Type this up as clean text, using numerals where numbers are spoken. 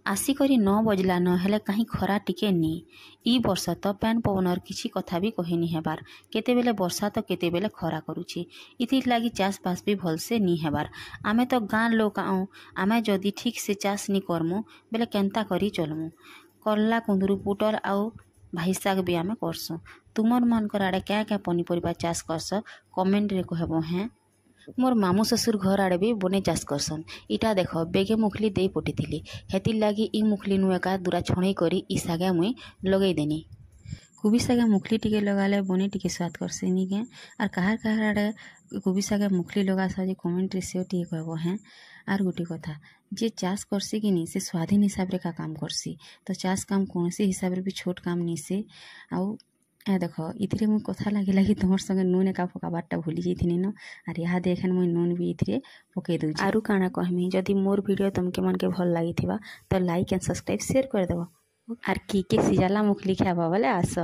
आसिकरी 9 बजला न हेले कहीं खरा टिके नी। ई वर्ष तो पैन पवनर किसी कथा भी कहिनी हेबार। केतेबेले वर्षा तो केतेबेले खरा करुछि। इथिर लागी चाष बास भी भलसे नी हेबार। आमे तो गाँ लोक आऊँ आमे जदि ठीक से चाष नी करमु बेले केन्ता करी चलमु। करला कुंदरू पुटल आउ भाई साग भी आमे करसु। तुमर मानकर आड़े क्या क्या पनीपरिबा चाष करस कमेंट रे कहबो हैं। मोर मामू ससुर घर आड़े भी बने चाष करसन। इटा देख बेगे मुखली दे पटिथिली हेतिर लागी ई मुखली नु एका दूरा छणई करी ई सागे मुई लगई देनी। कुबी सागे मुखली टिके लगाले बने टिके स्वाद करसे नी के आर कहार आड़े कुबी सागे मुखली लगा साजे कमेंट रे से टिके कहबो हैं। आर गोटे कथा जे चाष करसी कि नी से स्वाधीन हिसाब रे का काम करसी तो चाष काम कोनसी हिसाब रे भी छोट काम नी से। आउ ए देख इथिरे मुई कथा लगी तुमर संगे नून एका पकाबारटा भूली जाइथिनी न आर यहाँ देखन मुई नून भी इथिरे पकई दउछि। आरु काଣା कहमी जदि मोर वीडियो तुमके मन के भल लागिथिबा तो लाइक एंड सब्सक्राइब शेयर कर देबो। आर की के सिजाला मुखली खाबा बोले आस।